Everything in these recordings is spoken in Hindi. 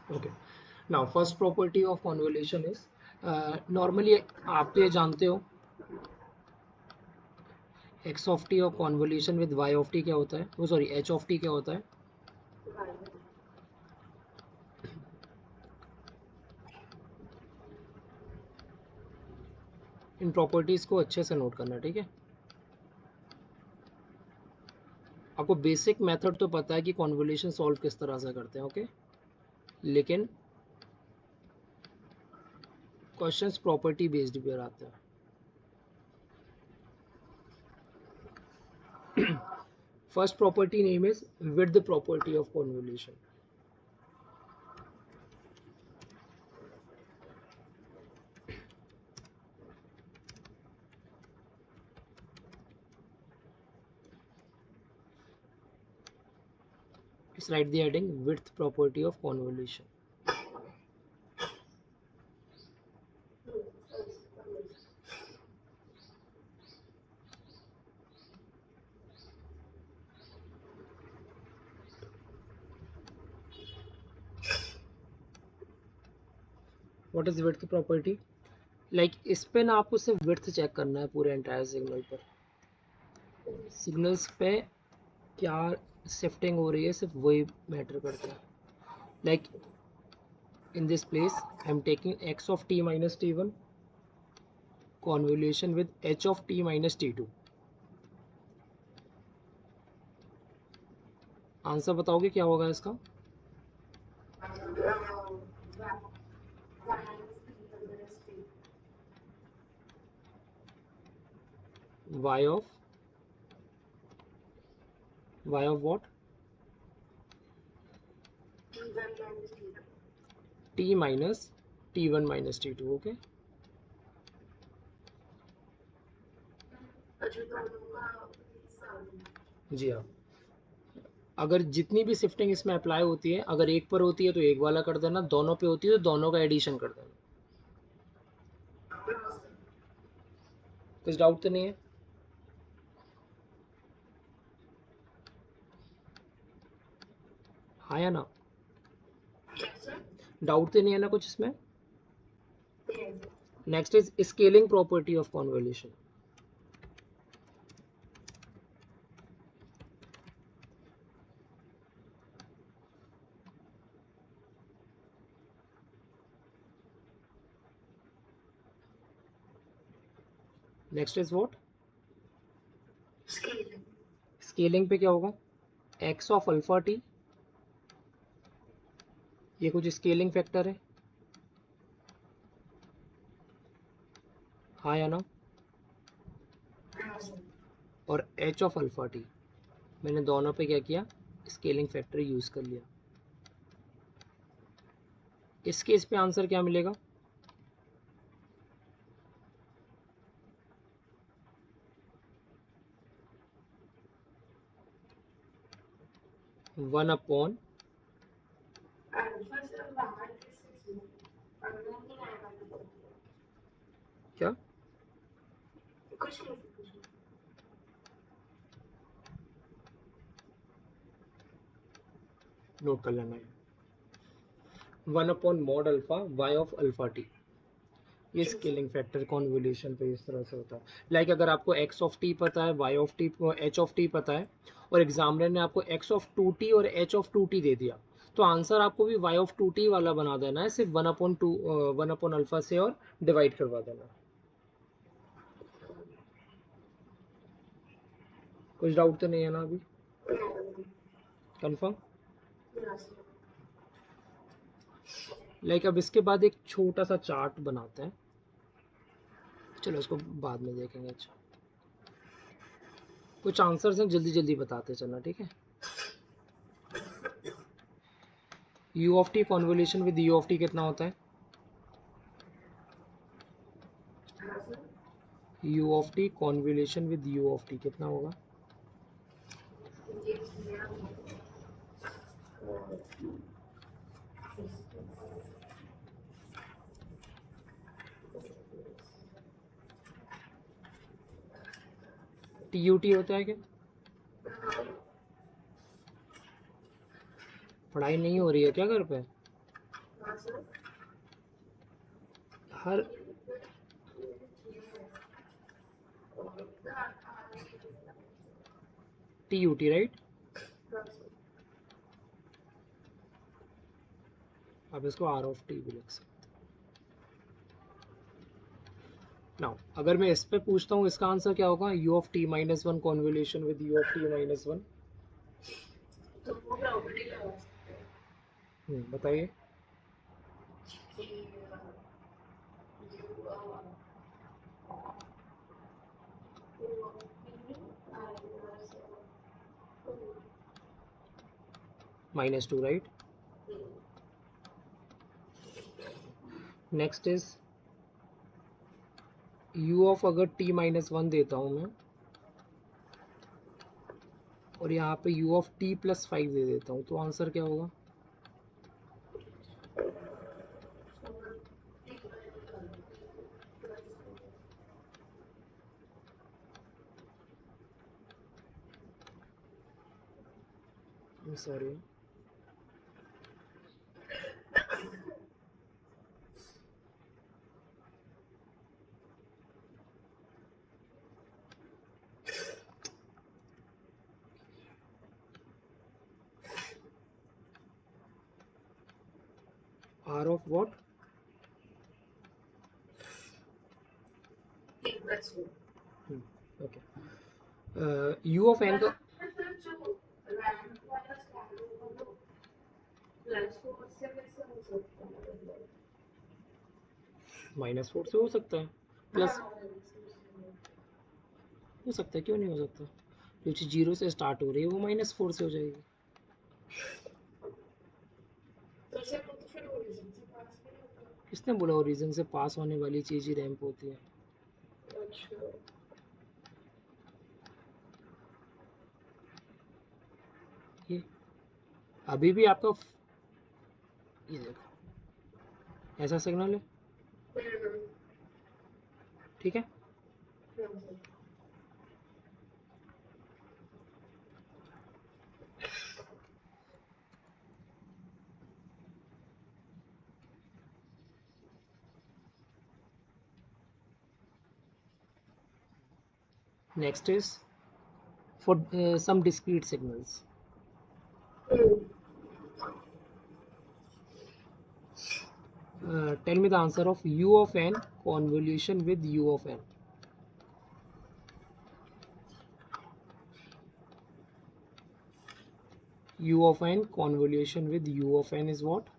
Okay, now first property of convolution is, normally आप तो ये जानते हो एक्स ऑफ टी और convolution with y of t क्या होता है, वो सॉरी एच ऑफ टी क्या होता है। इन प्रॉपर्टीज को अच्छे से नोट करना, ठीक है। आपको बेसिक मेथड तो पता है कि कॉन्वोल्यूशन सॉल्व किस तरह से करते हैं, ओके, लेकिन क्वेश्चंस प्रॉपर्टी बेस्ड पर आते हैं। First property name is width property of convolution. Just write the heading width property of convolution. What is width property? Like इस पे ना आपको सिर्फ width चेक करना है पूरे एंटायर सिग्नल पर। सिग्नल्स पे क्या शिफ्टिंग हो रही है सिर्फ वही मैटर करता है। Like in this place I am taking x of t minus t1 convolution with h of t minus t2। Answer बताओगे क्या होगा इसका? y of what? t minus t1 minus t2, okay. जी हाँ, अगर जितनी भी शिफ्टिंग इसमें अप्लाई होती है, अगर एक पर होती है तो एक वाला कर देना, दोनों पे होती है तो दोनों का एडिशन कर देना। कुछ डाउट तो नहीं है? हाँ या ना? डाउट तो नहीं है ना कुछ इसमें? Next is scaling property of convolution. Next is what? Scaling पे क्या होगा? एक्स ऑफ अल्फा टी, ये कुछ स्केलिंग फैक्टर है, हाँ या ना? और एच ऑफ अल्फा टी, मैंने दोनों पे क्या किया? स्केलिंग फैक्टर यूज कर लिया। इस केस पे आंसर क्या मिलेगा? वन अपॉन क्या? नोट कर लेना है, one upon mod alpha y of alpha t. ये स्केलिंग फैक्टर कॉन्वोल्यूशन पे इस तरह से होता है। लाइक अगर आपको एक्स ऑफ टी पता है, y of t, h of t पता है, और एग्जामिनर ने आपको एक्स ऑफ टू टी और एच ऑफ टू टी दे दिया, तो आंसर आपको भी वाई ऑफ टू टी वाला बना देना है, सिर्फ वन अपॉन अल्फा से और डिवाइड करवा देना। कुछ डाउट तो नहीं है ना अभी? कंफर्म? लाइक अब इसके बाद एक छोटा सा चार्ट बनाते हैं, चलो इसको बाद में देखेंगे। अच्छा, कुछ आंसर्स हैं, जल्दी जल्दी बताते चलना, ठीक है। You of T convolution with you of T कितना होता है? You of T convolution with you of T कितना होगा? टी यू टी होता है क्या? पढ़ाई नहीं हो रही है क्या घर पे? हर टी यू टी राइट। अब इसको आर ऑफ टी भी लिख सकते। नाउ अगर मैं इस पे पूछता हूँ इसका आंसर क्या होगा, you of t minus one convolution with you of t minus one. बताइए। -2 right. Next is u of अगर t माइनस वन देता हूँ मैं, और यहाँ पे u ऑफ t प्लस 5 दे देता हूँ, तो आंसर क्या होगा? Sorry, r of what? Okay, u of n का -4 से हो सकता है, प्लस हो सकता है, क्यों नहीं हो सकता? जो चीज़ 0 से स्टार्ट हो रही है वो -4 से हो जाएगी। किसने बोला ओरिजिन से पास होने वाली चीज़ ही रैंप होती है? ये अभी भी आपका ये देखो ऐसा सिग्नल है, ठीक है। Next is for some discrete signals. Tell me the answer of u of n convolution with u of n. U of n convolution with u of n is what?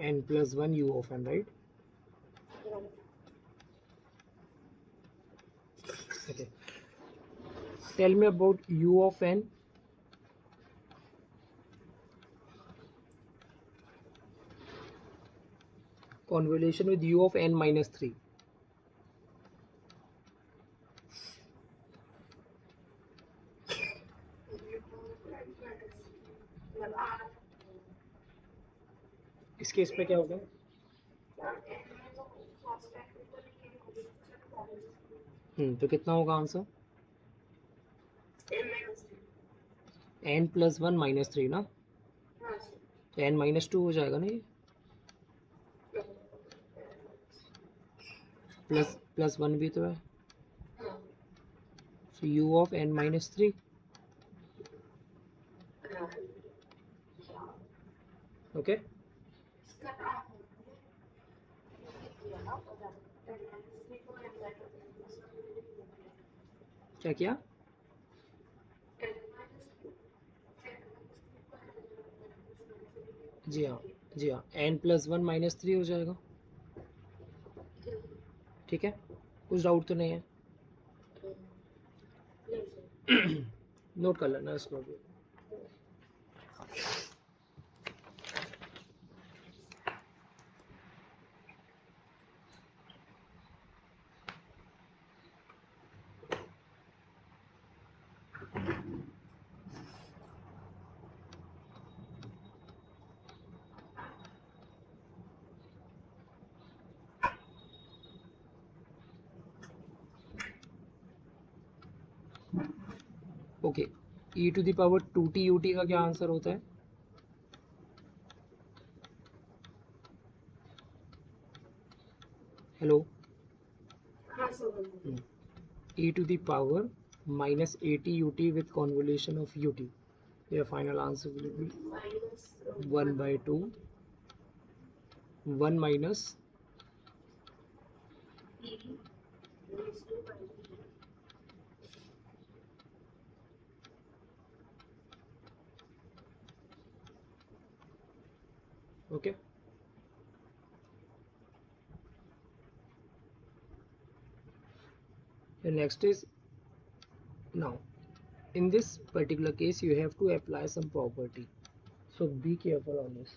N plus 1 u of n, right? Okay. Tell me about u of n convolution with u of n minus 3. इस केस पे क्या होगा? तो कितना होगा आंसर? n प्लस 1 माइनस 3 ना, तो n माइनस 2 हो जाएगा ना ये, प्लस 1 भी तो है, so u of n minus 3. Okay, क्या किया? जी हाँ, जी हाँ, n प्लस 1 माइनस 3 हो जाएगा, ठीक है, कुछ डाउट तो नहीं है? नोट कर लेना इसको भी। Okay, e to the power 2t ut का क्या आंसर होता है? Hello, e to the power minus 80 ut with convolution of ut. Your final answer will be 1 by 2 1 minus okay. The next is, now in this particular case you have to apply some property, so be careful on this.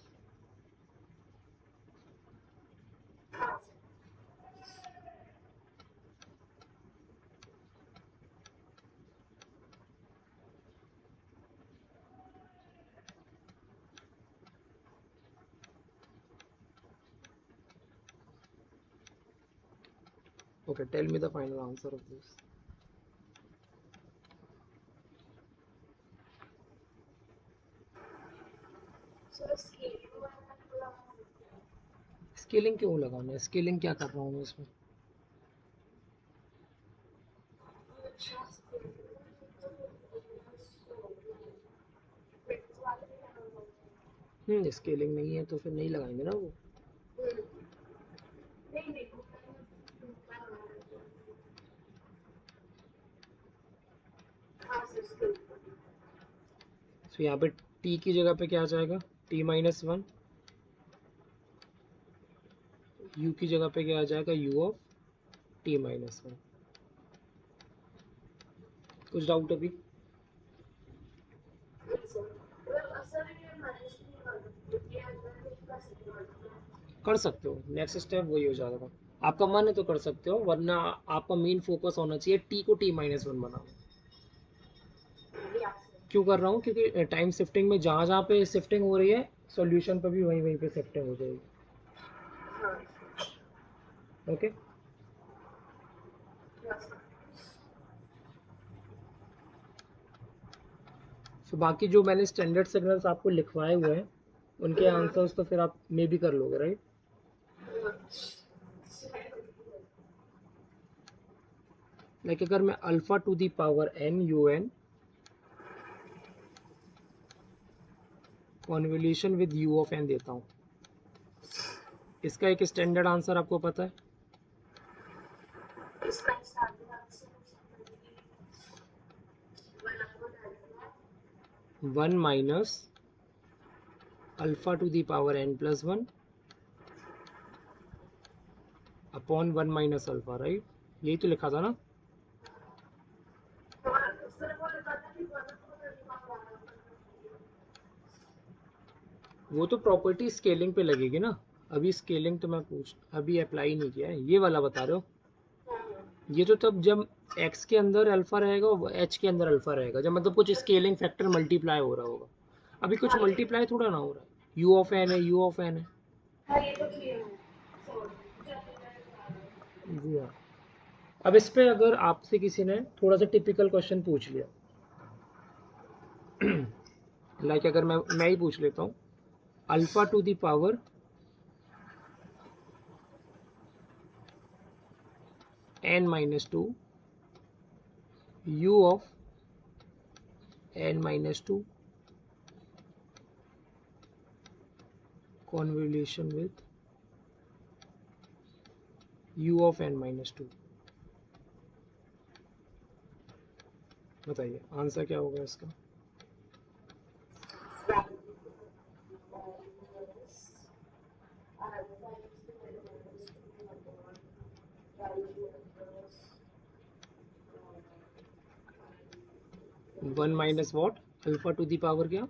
Okay, tell me the final answer of this. Scaling क्यों लगाना है? स्केलिंग क्या कर रहा हूँ मैं इसमें? स्केलिंग नहीं है तो फिर नहीं लगाएंगे ना वो। तो यहाँ पे t की जगह पे क्या आ जाएगा? t minus 1। u की जगह पे क्या आ जाएगा? u of t minus 1। कुछ डाउट अभी? कर सकते हो, नेक्स्ट स्टेप वही हो जाएगा। आपका मन है तो कर सकते हो, वरना आपका मेन फोकस होना चाहिए टी को t माइनस 1 बनाओ। क्यों कर रहा हूँ? क्योंकि टाइम शिफ्टिंग में जहाँ जहाँ पे शिफ्टिंग हो रही है, सॉल्यूशन पर भी वहीं वहीं पे शिफ्टिंग हो जाएगी। ओके, तो बाकी जो मैंने स्टैंडर्ड सिग्नल्स आपको लिखवाए हुए हैं उनके आंसर्स तो फिर आप मे भी कर लोगे, राइट? लाइक अगर मैं alpha to the power n un convolution with u of n देता हूँ, इसका एक स्टैंडर्ड आंसर आपको पता है? One minus alpha to the power n plus 1 upon 1 minus alpha, right? यही तो लिखा था ना? वो तो प्रॉपर्टी स्केलिंग पे लगेगी ना। अभी स्केलिंग तो मैं अभी अप्लाई नहीं किया है, ये वाला बता रहे हो? ये तो तब जब x के अंदर अल्फा रहेगा और h के अंदर अल्फा रहेगा, जब मतलब कुछ स्केलिंग फैक्टर मल्टीप्लाई हो रहा होगा। अभी कुछ मल्टीप्लाई थोड़ा ना हो रहा है, u ऑफ n है, u ऑफ n है। जी हाँ। अब इस पे अगर आपसे किसी ने थोड़ा सा टिपिकल क्वेश्चन पूछ लिया, लाइक अगर मैं ही पूछ लेता हूँ, alpha to the power n minus 2 u of n minus 2 convolution with u of n minus 2, बताइए आंसर क्या होगा इसका? One minus what? Alpha to the power क्या?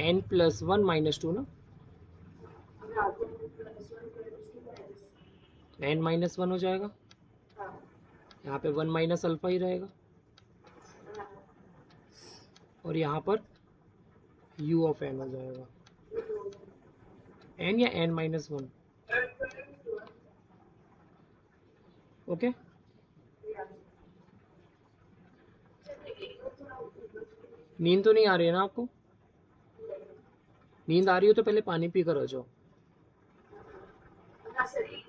n प्लस 1 माइनस 2 ना? n माइनस 1 हो जाएगा, यहाँ पे 1 माइनस अल्फा ही रहेगा, और यहाँ पर u ऑफ n हो जाएगा। n या n माइनस 1? ओके, नींद तो नहीं आ रही है ना आपको? नींद आ रही हो तो पहले पानी पी कर आ जाओ। हाँ सर एक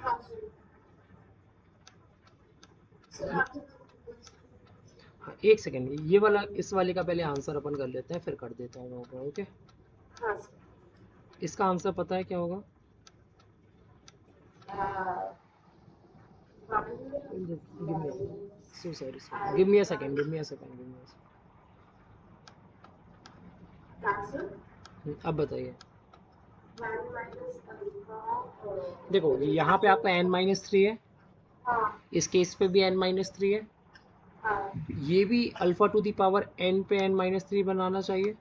हाँ सर आप हाँ, एक सेकेंड, ये वाला इस वाले का पहले आंसर अपन कर लेते हैं, फिर कर देता हूँ मैं ऊपर, ओके? हाँ सर इसका आंसर पता है क्या होगा? Give me, so sorry sorry, give me a second, give me a second, give me a answer second. अब बताइए। 1 माइनस अल्फा देखो यहाँ पे आपका n-3 है, हाँ इस केस पे भी n-3 है, हाँ ये भी alpha to the power n पे n-3 बनाना चाहिए।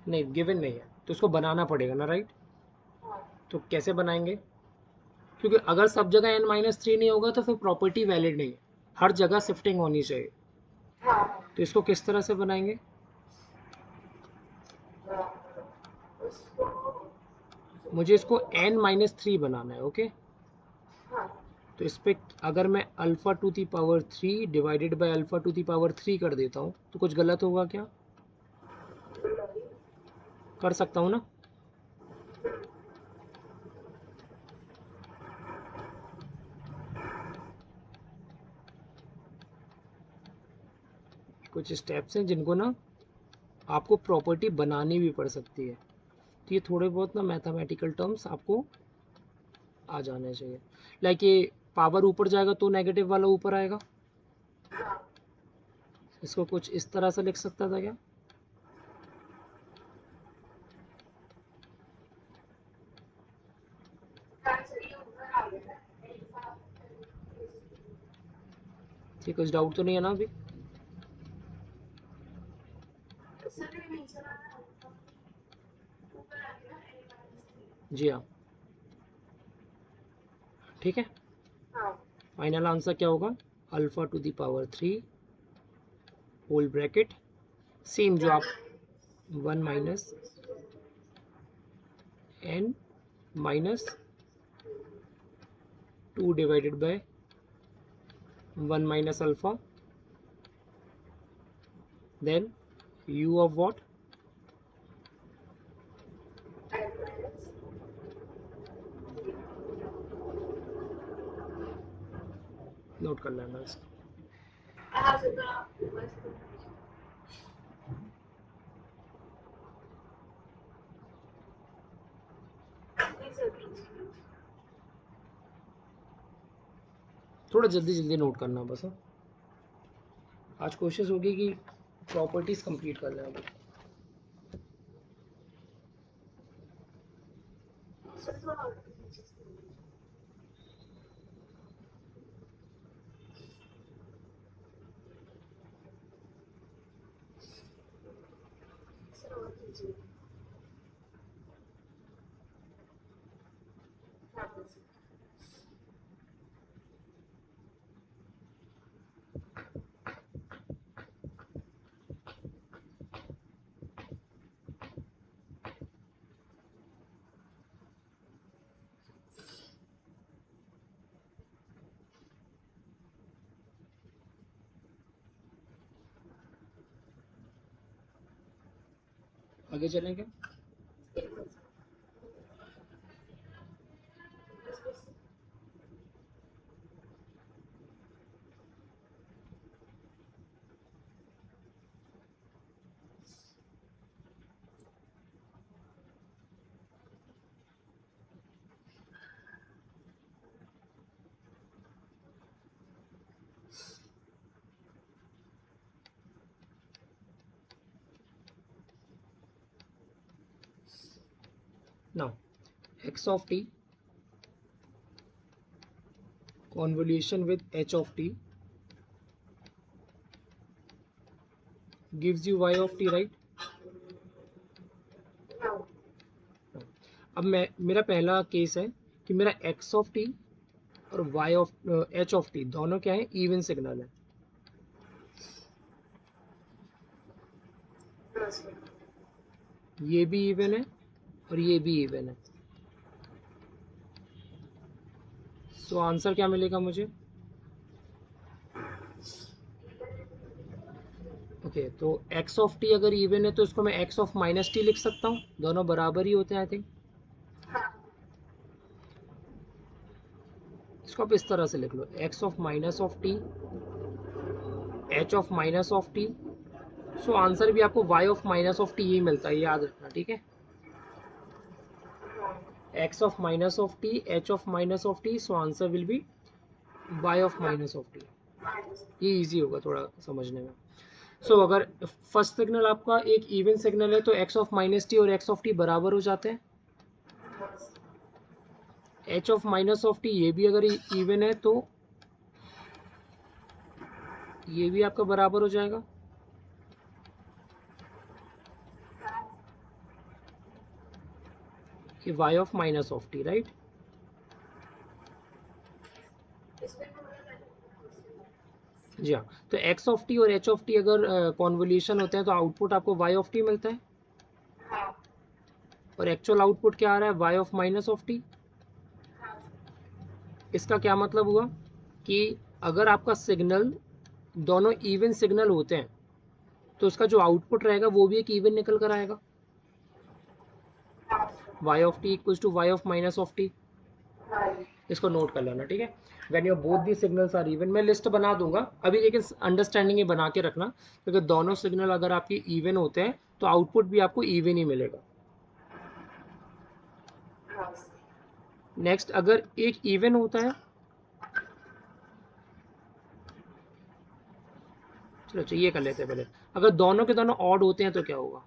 नहीं, गिवन नहीं है तो उसको बनाना पड़ेगा ना, राइट? तो कैसे बनाएंगे? क्योंकि अगर सब जगह n-3 नहीं होगा तो फिर प्रॉपर्टी वैलिड नहीं है, हर जगह शिफ्टिंग होनी चाहिए। हाँ तो इसको किस तरह से बनाएंगे? उसको मुझे इसको n-3 बनाना है, ओके? हाँ तो इस पे अगर मैं alpha to the power 3 divided by alpha to the power 3 कर देता हूँ तो कुछ गलत होगा क्या? कर सकता हूँ ना? कुछ स्टेप्स हैं जिनको ना आपको प्रॉपर्टी बनानी भी पड़ सकती है, तो ये थोड़े बहुत ना मैथमेटिकल टर्म्स आपको आ जाने चाहिए। लाइक ये पावर ऊपर जाएगा तो नेगेटिव वाला ऊपर आएगा, इसको कुछ इस तरह से लिख सकता था क्या? ठीक, कुछ डाउट तो नहीं है ना अभी? जी हाँ, ठीक है। हाँ फाइनल आंसर क्या होगा? Alpha to the power 3 whole bracket, same जो आप 1 minus n minus 2 divided by 1 minus alpha, then u of what? Note कर लेना इसको। हाँ सर तो आप बस प्लीज सर प्लीज थोड़ा जल्दी जल्दी नोट करना बस, हाँ? आज कोशिश होगी कि प्रॉपर्टीज कंप्लीट कर लें अभी। सर थोड़ा सर और कीजिए हाँ बस आगे चलें क्या? एक मिनट बस बस x of t convolution with h of t gives you y of t, right? No. अब मेरा पहला केस है कि मेरा x of t और y of h of t दोनों क्या है, इवन सिग्नल है। No, sir. ये भी इवन है और ये भी इवन है। सो आंसर क्या मिलेगा मुझे? ओके, तो x ऑफ t अगर इवन है तो इसको मैं x ऑफ माइनस टी लिख सकता हूँ, दोनों बराबर ही होते हैं आई थिंक। हाँ. इसको आप इस तरह से लिख लो, x of minus of t h of minus of t। So answer भी आपको y of minus of t ही मिलता है, याद रखना, ठीक है। x of minus of t h of minus of t, so answer will be y of minus of t। ये इजी होगा थोड़ा समझने में। सो अगर फर्स्ट सिग्नल आपका एक इवन सिग्नल है तो x ऑफ माइनस टी और x ऑफ टी बराबर हो जाते हैं। h of minus of T ये भी अगर इवन है तो ये भी आपका बराबर हो जाएगा। कि y of minus of T, right? जी हाँ, तो x ऑफ टी और h ऑफ टी अगर कॉन्वोल्यूशन होते हैं तो आउटपुट आपको y ऑफ टी मिलता है। हाँ. और एक्चुअल आउटपुट क्या आ रहा है, y of minus of T. इसका क्या मतलब हुआ कि अगर आपका सिग्नल दोनों इवन सिग्नल होते हैं तो उसका जो आउटपुट रहेगा वो भी एक इवन निकल कर आएगा। y of t equals to y of minus of t. इसको नोट कर लेना, ठीक है। When your both the signals are even, मैं लिस्ट बना दूंगा अभी, लेकिन अंडरस्टैंडिंग ये बना के रखना क्योंकि दोनों सिग्नल अगर आपके इवन होते हैं तो आउटपुट भी आपको इवन ही मिलेगा। नेक्स्ट, अगर एक इवन होता है, चलो ये कर लेते हैं पहले। अगर दोनों के दोनों ऑड होते हैं तो क्या होगा?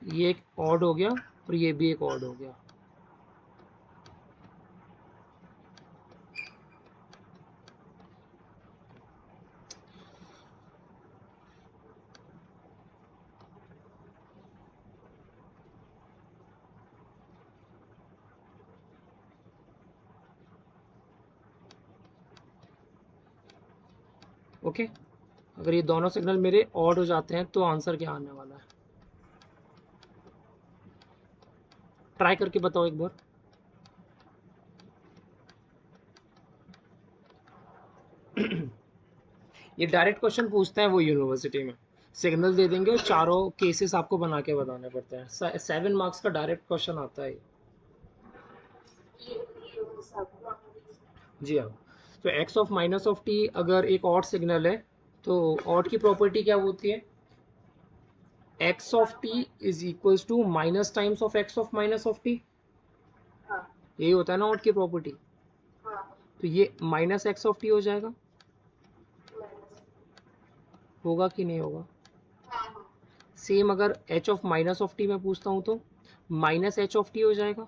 ये एक ऑड हो गया और ये भी एक ऑड हो गया। ओके, अगर ये दोनों सिग्नल मेरे ऑड हो जाते हैं तो आंसर क्या आने वाला है? ट्राई करके बताओ एक बार। ये डायरेक्ट क्वेश्चन पूछते हैं वो यूनिवर्सिटी में, सिग्नल दे देंगे और चारों केसेस आपको बना के बताने पड़ते हैं। 7 मार्क्स का डायरेक्ट क्वेश्चन आता है। जी हाँ, तो x of minus of T अगर एक ऑड सिग्नल है तो ऑड की प्रॉपर्टी क्या होती है, x of T is equals to minus times of x of minus of t. यही होता है ना ऑड की प्रॉपर्टी। तो ये माइनस x ऑफ टी हो जाएगा, होगा कि नहीं होगा? सेम अगर h of minus of T में पूछता हूँ तो माइनस h ऑफ टी हो जाएगा।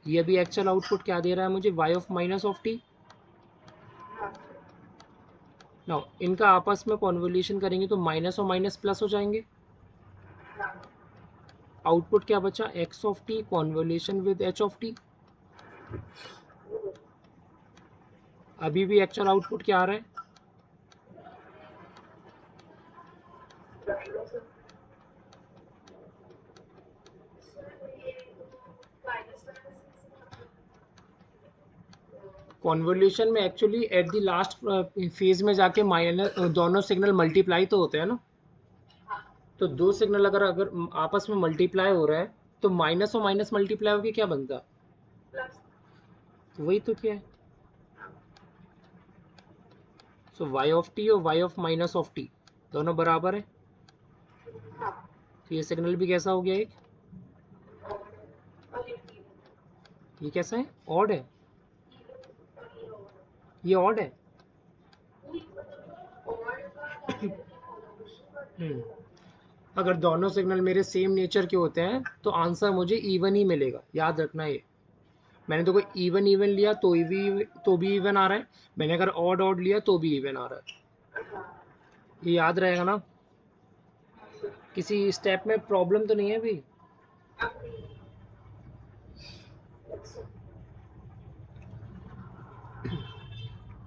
ये भी एक्चुअल आउटपुट क्या दे रहा है मुझे, y of minus of T. Now इनका आपस में कॉन्वोल्यूशन करेंगे तो माइनस और माइनस प्लस हो जाएंगे। आउटपुट क्या बचा, x of T convolution with h of T. अभी भी एक्चुअल आउटपुट क्या आ रहा है, कॉन्वोल्यूशन में actually at the last phase में जाके माइनस दोनों सिग्नल मल्टीप्लाई तो होते हैं ना। तो दो सिग्नल अगर आपस में मल्टीप्लाई हो रहा है तो माइनस और माइनस मल्टीप्लाई होके क्या बनता है, तो वही तो क्या है। सो y ऑफ टी और y of minus of T दोनों बराबर है। तो ये सिग्नल भी कैसा हो गया, एक ये कैसा है, ऑड है। ये ऑड है। हम्म अगर दोनों सिग्नल मेरे सेम नेचर के होते हैं तो आंसर मुझे इवन ही मिलेगा, याद रखना ये। मैंने तो कोई इवन इवन लिया तो भी इवन आ रहा है, मैंने अगर ऑड ऑड लिया तो भी इवन आ रहा है। हाँ ये याद रहेगा ना? किसी स्टेप में प्रॉब्लम तो नहीं है अभी? अभी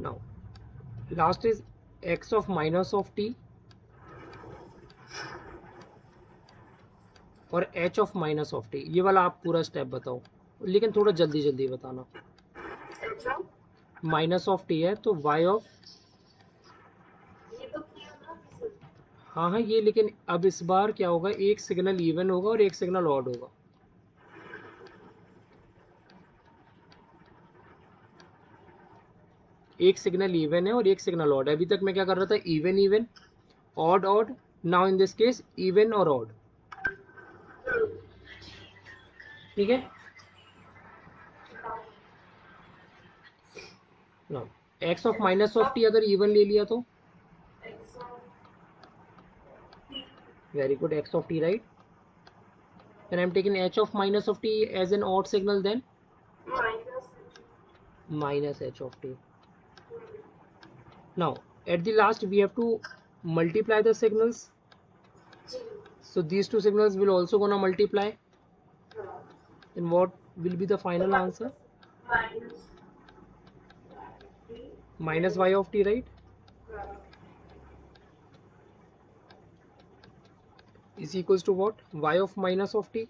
now last is x of minus of t और h of minus of t। ये वाला आप पूरा स्टेप बताओ, लेकिन थोड़ा जल्दी जल्दी बताना। अच्छा माइनस ऑफ t है तो y ऑफ, ये तो किया था किसी हाँ हाँ ये, लेकिन अब इस बार क्या होगा, एक सिग्नल इवन होगा और एक सिग्नल ऑड होगा। एक सिग्नल इवन है और एक सिग्नल ऑड है। अभी तक मैं क्या कर रहा था, even even, odd odd. Now in this case even और ऑड। ठीक है। Now x of minus of T अगर इवन ले लिया तो, very good, x of T right. when I'm taking h of minus of t as an odd signal, then minus minus h of t. Now at the last we have to multiply the signals, जी so these two signals will also gonna multiply, हाँ and what will be the final answer? Minus Minus y of t, right? Is equals to what? Y of minus of t.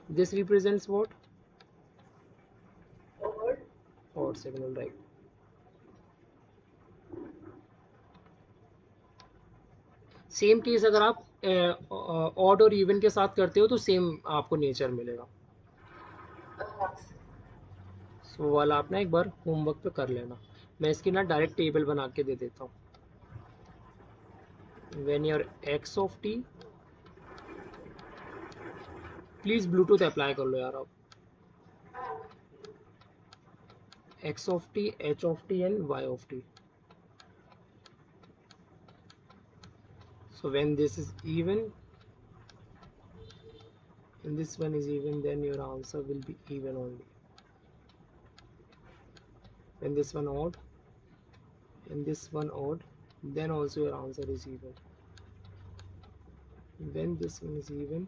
This represents what? और Odd signal, right? Same case अगर आप ऑड और इवन के साथ करते हो तो सेम आपको नेचर मिलेगा। सो वाला आप ना एक बार होमवर्क पे कर लेना। मैं इसकी ना डायरेक्ट टेबल बना के दे देता हूँ। When your x of t, please Bluetooth apply कर लो यार आप। X of t, h of t and y of t. So when this is even and this one is even, then your answer will be even only. When this one odd and this one odd, then also your answer is even. When this one is even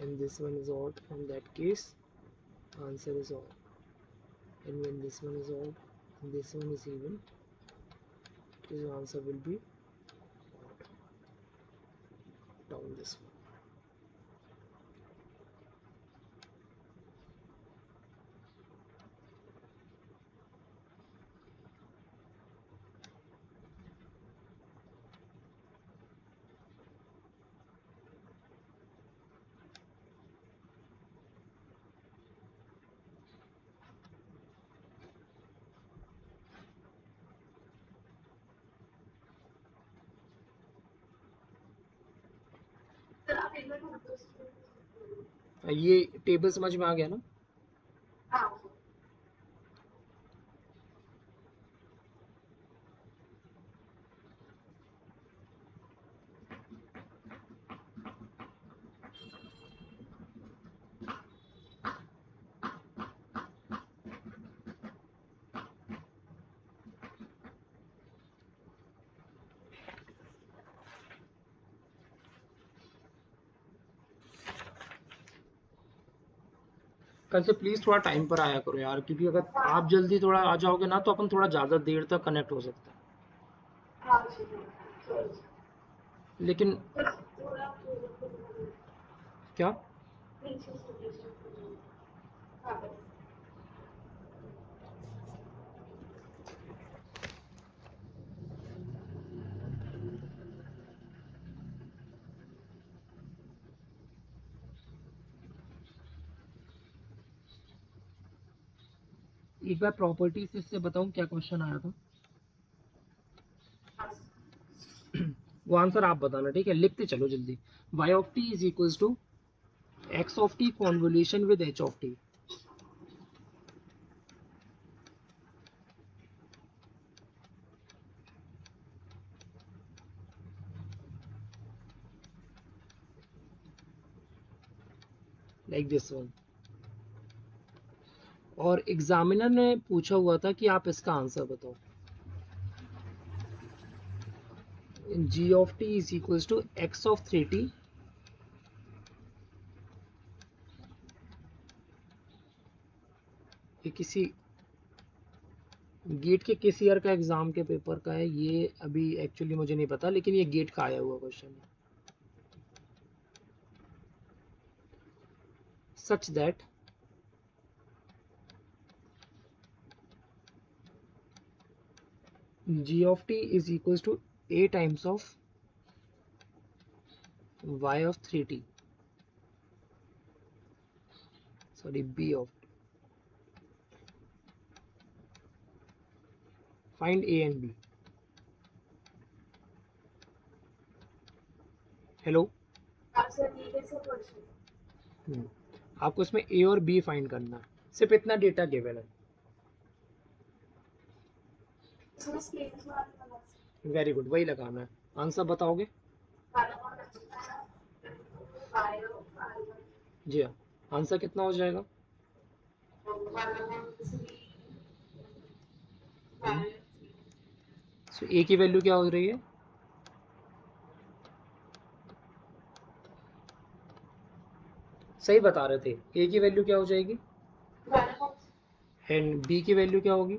and this one is odd, in that case answer is odd. And when this one is odd and this one is even, his answer will be odd. Down this one. Sir आप एक बार ये टेबल समझ में आ गया ना? हाँ कल से प्लीज थोड़ा टाइम पर आया करो यार, क्योंकि अगर आप जल्दी थोड़ा आ जाओगे ना तो अपन थोड़ा ज्यादा देर तक कनेक्ट हो सकते हैं। हाँ जी सर लेकिन थोड़ा क्या, पीछे से हाँ एक बार प्रॉपर्टीज से बताऊं क्या क्वेश्चन आया था? वो आंसर आप बताना, ठीक है? लिखते चलो जल्दी। y of T is equals to x of T convolution with h of T. Like this one. और एग्जामिनर ने पूछा हुआ था कि आप इसका आंसर बताओ। G of T is equals to X of 3t, ये किसी गेट के किस ईयर का एग्जाम के पेपर का है, ये अभी एक्चुअली मुझे नहीं पता, लेकिन ये गेट का आया हुआ क्वेश्चन है। Such that g of t is equals to a times of y of 3t, sorry b of t. Find a and b. Hello. आप सर ये कैसे क्वेश्चन? आपको इसमें a और b फाइंड करना है, सिर्फ इतना डेटा गिवन है। इसमें स्केल्स वाला लगा सकते वेरी गुड, वही लगाना है। आंसर बताओगे? जी हाँ, आंसर कितना हो जाएगा? सो a की वैल्यू क्या हो रही है? सही बता रहे थे, a की वैल्यू क्या हो जाएगी? एंड b की वैल्यू क्या होगी?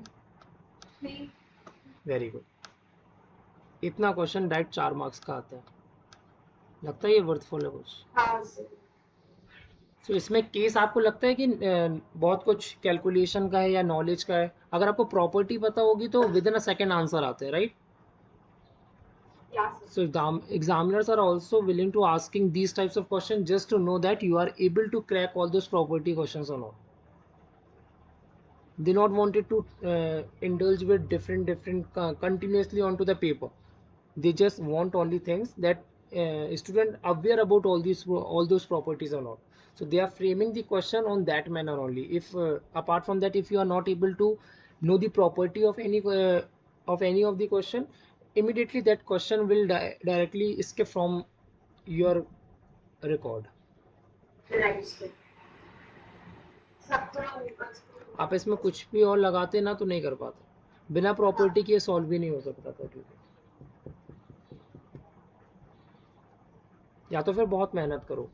Very good. इतना क्वेश्चन डायरेक्ट 4 मार्क्स का आता है, लगता है ये वर्थफुल है कुछ। हाँ सर। तो इसमें केस आपको लगता है कि बहुत कुछ कैलकुलेशन का है या नॉलेज का है? अगर आपको प्रॉपर्टी पता होगी तो with in a second answer आते हैं, right? So examiners are also willing to asking these types of questions just to know that you are able to crack all those property questions or not. They not wanted to indulge with different continuously onto the paper. They just want only things that student aware about all those properties or not. So they are framing the question on that manner only. If apart from that, if you are not able to know the property of any of the question, immediately that question will directly escape from your record. आप इसमें कुछ भी और लगाते ना तो नहीं कर पाते, बिना प्रॉपर्टी के सॉल्व भी नहीं हो सकता था। ठीक है, या तो फिर बहुत मेहनत करो,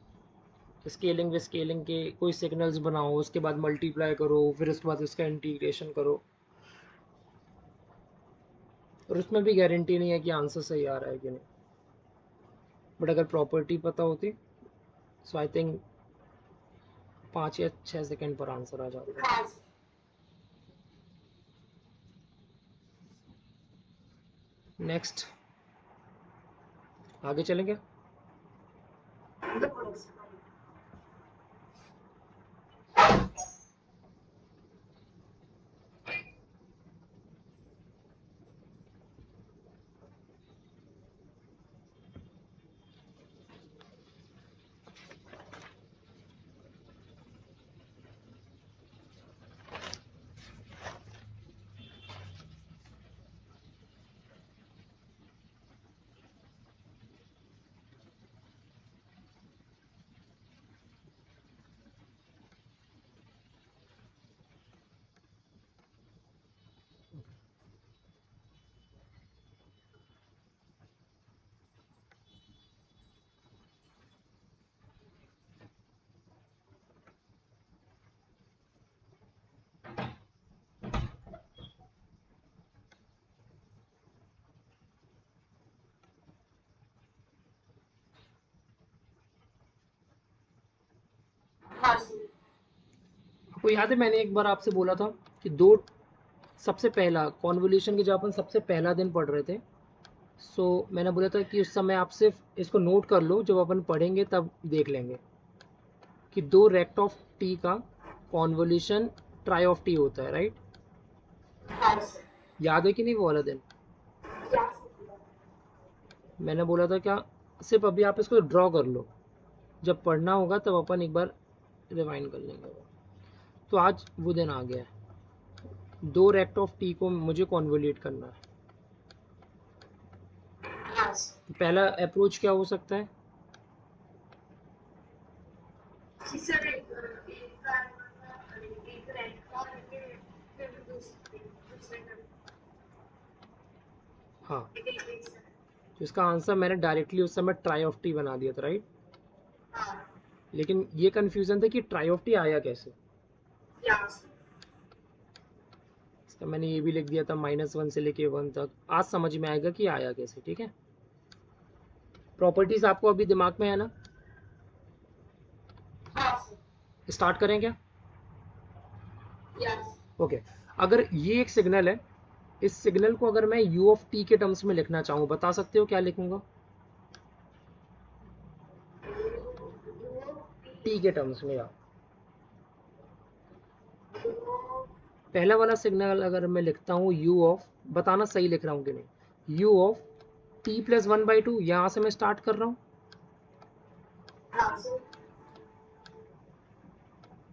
स्केलिंग विस्केलिंग के कोई सिग्नल्स बनाओ, उसके बाद मल्टीप्लाई करो, फिर उसके बाद उसका इंटीग्रेशन करो, और उसमें भी गारंटी नहीं है कि आंसर सही आ रहा है कि नहीं। बट अगर प्रॉपर्टी पता होती सो आई थिंक 5 या 6 सेकेंड पर आंसर आ जाता है। नेक्स्ट आगे चलेंगे। आपको याद है मैंने एक बार आपसे बोला था कि दो, सबसे पहला कॉन्वोल्यूशन के जब अपन सबसे पहला दिन पढ़ रहे थे, सो मैंने बोला था कि उस समय आप सिर्फ इसको नोट कर लो, जब अपन पढ़ेंगे तब देख लेंगे कि दो रेक्ट ऑफ टी का कॉन्वोल्यूशन ट्राई ऑफ टी होता है, राइट? याद है कि नहीं वो वाला दिन? मैंने बोला था क्या, सिर्फ अभी आप इसको ड्रॉ कर लो, जब पढ़ना होगा तब अपन एक बार रिवाइंड कर लेंगे। तो आज वो दिन आ गया है, दो रेक्ट ऑफ टी को मुझे कॉन्वोल्यूट करना है। तो पहला अप्रोच क्या हो सकता है? सर एक एक रेड का फिर दूसरे का हाँ, एक सर। तो इसका आंसर मैंने डायरेक्टली उस समय ट्राई ऑफ टी बना दिया था, राइट। हाँ लेकिन ये कंफ्यूजन था कि ट्राई ऑफ टी आया कैसे। या इसका मैंने ये भी लिख दिया था -1 से लेके 1 तक। आज समझ में आएगा कि आया कैसे, ठीक है। प्रॉपर्टीज आपको अभी दिमाग में है ना। हाँ सर स्टार्ट करें क्या। यस ओके, अगर ये एक सिग्नल है, इस सिग्नल को अगर मैं u ऑफ t के टर्म्स में लिखना चाहूँ, बता सकते हो क्या लिखूंगा। t के टर्म्स में, या पहला वाला सिग्नल अगर मैं लिखता हूँ u ऑफ, बताना सही लिख रहा हूँ कि नहीं, u ऑफ t प्लस 1/2, यहाँ से मैं स्टार्ट कर रहा हूँ, हाँ सर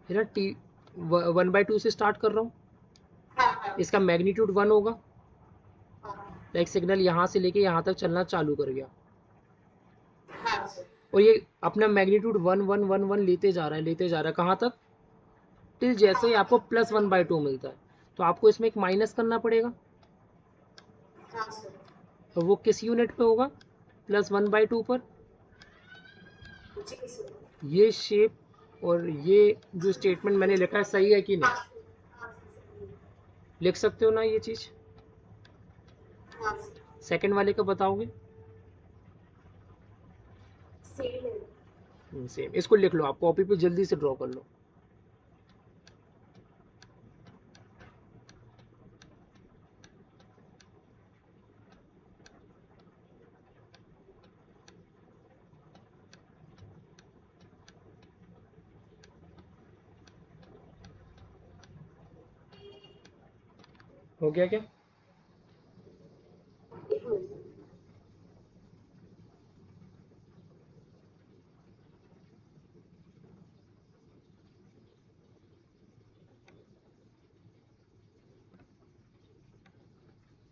है ना। t 1/2 से स्टार्ट कर रहा हूँ, हाँ हाँ इसका मैग्नीट्यूड 1 होगा। हाँ लाइक सिग्नल यहाँ से लेके यहाँ तक चलना चालू कर गया, हाँ सर और ये अपना मैग्नीट्यूड 1 1 1 1 लेते जा रहा है, लेते जा रहा है, कहाँ तक, टिल जैसे ही आपको +1/2 मिलता है। तो आपको इसमें एक माइनस करना पड़ेगा, हाँ सर तो वो किस यूनिट पे होगा, +1/2 पर। जी सर ये शेप और ये जो स्टेटमेंट मैंने लिखा है सही है कि हाँ नहीं, हाँ लिख सकते हो ना ये चीज़। हाँ सर सेकंड वाले का बताओगे। सेम है सेम, इसको लिख लो, आप कॉपी पे जल्दी से ड्रॉ कर लो। हो गया क्या।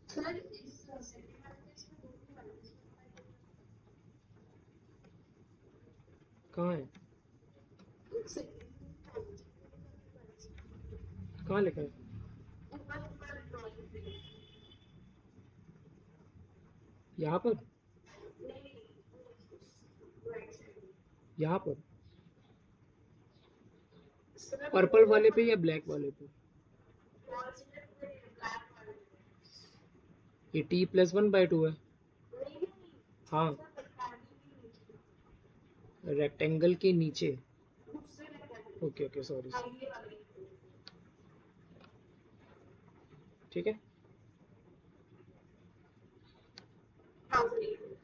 सर इस सेकंड वाले में इसमें दो ही वाले कहाँ है, इसमें कहाँ लिखा है, ऊपर ऊपर ड्राइंग पे यहाँ पर, नहीं राइट साइड यहाँ पर, सर पर्पल वाले पे या ब्लैक वाले पे। पॉजिटिव पे ब्लैक वाले ये t +1/2 है। नहीं हाँ, सर रेक्टेंगल के नीचे रेक्टेंगल के नीचे। दूसरे रेक्टेंगल ओके ओके, सॉरी, हाँ ये वाले ठीक है। हाँ सर ये वाले।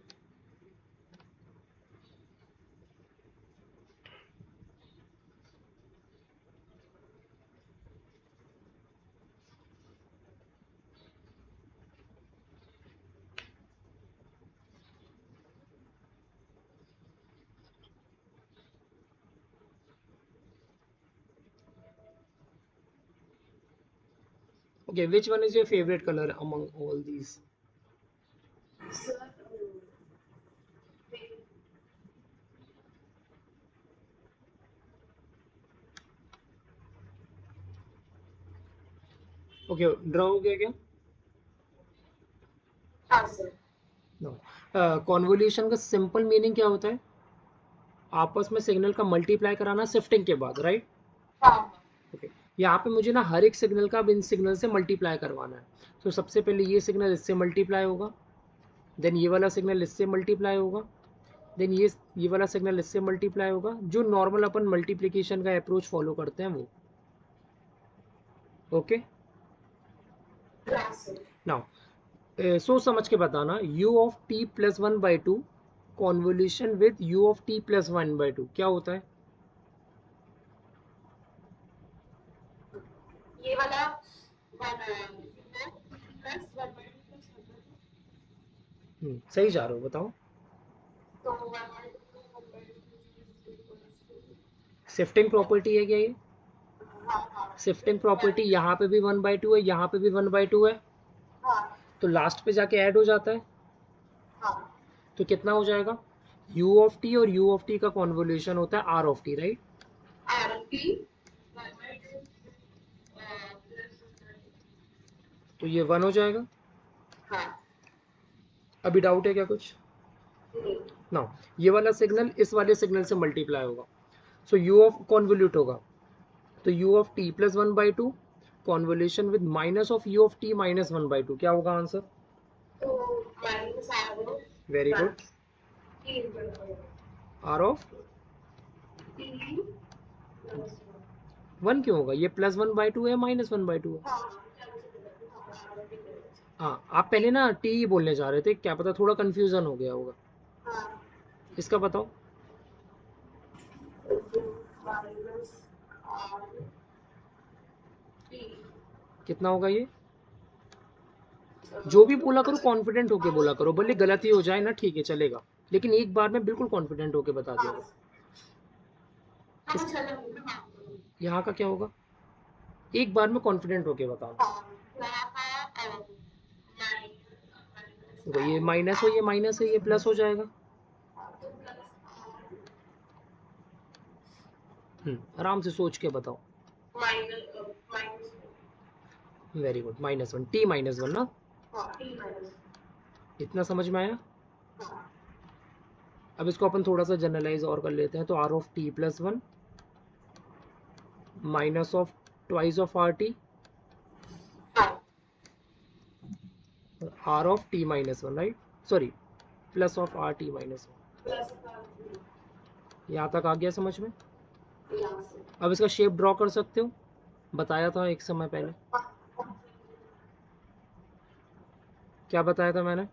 Okay, which one is your favorite color among all these? Sir Okay, draw हो गया क्या। हाँ सर नो, कॉन्वोल्यूशन का सिंपल मीनिंग क्या होता है, आपस में सिग्नल का मल्टीप्लाई कराना शिफ्टिंग के बाद, राइट। हाँ ओके, यहाँ पे मुझे ना हर एक सिग्नल का अब इन सिग्नल से मल्टीप्लाई करवाना है। तो सबसे पहले ये सिग्नल इससे मल्टीप्लाई होगा, देन ये वाला सिग्नल इससे मल्टीप्लाई होगा, देन ये वाला सिग्नल इससे मल्टीप्लाई होगा, जो नॉर्मल अपन मल्टीप्लिकेशन का अप्रोच फॉलो करते हैं वो। ओके, हाँ सर नाउ सोच समझ के बताना, u of t +1/2 convolution with u of t +1/2 क्या होता है। ये वाला one plus one by two plus one by सही जा रहे हो, बताओ। टू तो one by two shifting property है क्या ये, हाँ हाँ शिफ्टिंग प्रॉपर्टी यहाँ पे भी 1/2 है, यहाँ पे भी 1/2 है, हाँ तो लास्ट पे जाके ऐड हो जाता है, हाँ तो कितना हो जाएगा, u ऑफ t और u ऑफ t का कॉन्वोल्यूशन होता है r ऑफ t, राइट। तो ये 1 हो जाएगा। हाँ। अभी डाउट है क्या कुछ? ना, ये वाला सिग्नल इस वाले सिग्नल से मल्टीप्लाई होगा, सो यू ऑफ कॉन्वोल्यूट होगा, तो u of t plus 1/2 convolution with minus of u of t minus 1/2, क्या होगा आंसर? वेरी गुड, आर ऑफ 1 क्यों होगा? ये प्लस 1/2 है, माइनस 1/2 है। हाँ, आप पहले ना टी ही बोलने जा रहे थे, क्या पता थोड़ा कंफ्यूजन हो गया होगा। इसका बताओ। कितना होगा ये? जो भी बोला करो कॉन्फिडेंट होके बोला करो, भले गलती हो जाए ना, ठीक है चलेगा, लेकिन एक बार में बिल्कुल कॉन्फिडेंट होके बता दिया। यहाँ का क्या होगा? एक बार में कॉन्फिडेंट होके बताओ। तो ये माइनस हो, ये माइनस है, ये प्लस हो जाएगा। आराम से सोच के बताओ। वेरी गुड, -1, टी -1 ना, इतना समझ में आया। अब इसको अपन थोड़ा सा जनरलाइज और कर लेते हैं, तो r of t plus 1 minus of twice of r t r of t -1, right, sorry plus of r t -1। यहाँ तक आ गया समझ में? अब इसका शेप ड्रॉ कर सकते हो, बताया था एक समय पहले। क्या बताया था मैंने?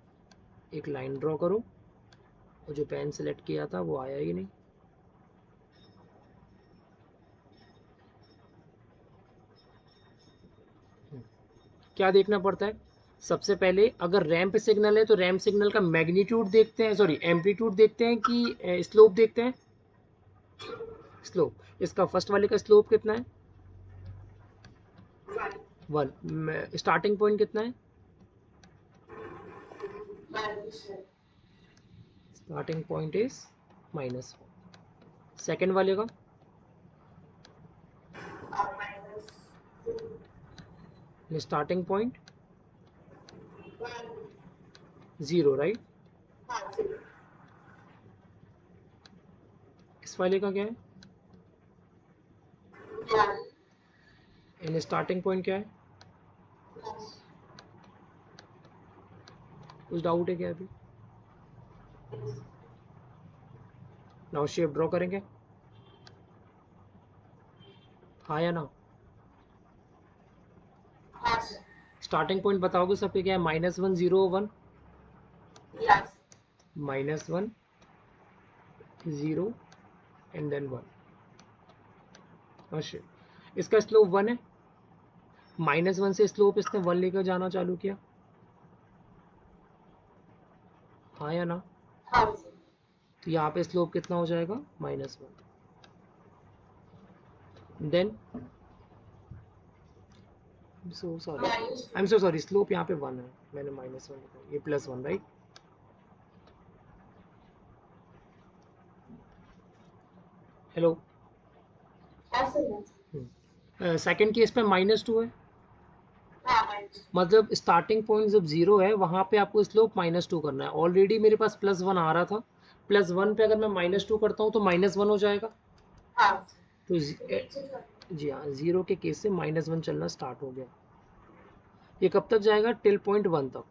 एक लाइन ड्रॉ करो, और जो पेन सेलेक्ट किया था वो आया ही नहीं। क्या देखना पड़ता है? सबसे पहले अगर रैंप सिग्नल है तो रैंप सिग्नल का मैग्नीट्यूड देखते हैं, सॉरी एम्पलीट्यूड देखते हैं कि स्लोप देखते हैं? स्लोप। इसका फर्स्ट वाले का स्लोप कितना है? 1। स्टार्टिंग पॉइंट कितना है? Starting point is -1। सेकेंड वाले का? Starting point 0, right. इस वाले का क्या है? एंड स्टार्टिंग पॉइंट क्या है? कुछ डाउट है क्या अभी? नाउ शेप ड्रॉ करेंगे, हाँ या ना? स्टार्टिंग पॉइंट बताओगे सबके क्या है? -1 0 1, -1 0 एंड देन 1। अच्छा, इसका स्लोप 1 है, -1 से स्लोप इसने 1 लेकर जाना चालू किया, हाँ या ना? तो यहाँ पे स्लोप कितना हो जाएगा? -1। Then I am so sorry, slope यहाँ पे 1 है, मैंने -1 लिखा, ये +1, राइट। हेलो, सेकेंड केस पे -2 है, मतलब स्टार्टिंग पॉइंट जब 0 है वहां पे आपको स्लोप -2 करना है। ऑलरेडी मेरे पास +1 आ रहा था, +1 पे अगर मैं -2 करता हूँ तो -1 हो जाएगा। तो जी हाँ, 0 के केस से -1 चलना स्टार्ट हो गया। ये कब तक जाएगा? टिल पॉइंट 1 तक।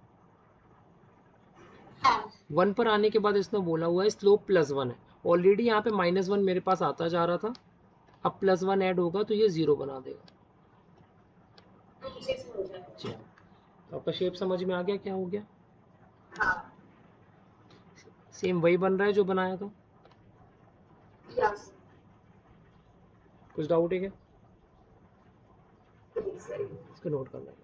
1 पर आने के बाद इसने बोला हुआ है स्लोप +1 है, ऑलरेडी यहाँ पे -1 मेरे पास आता जा रहा था, अब +1 ऐड होगा तो ये 0 बना देगा। जी हाँ, तो आपका शेप समझ में आ गया क्या हो गया? सेम वही बन रहा है जो बनाया था। कुछ डाउट है क्या? इसको नोट करना है।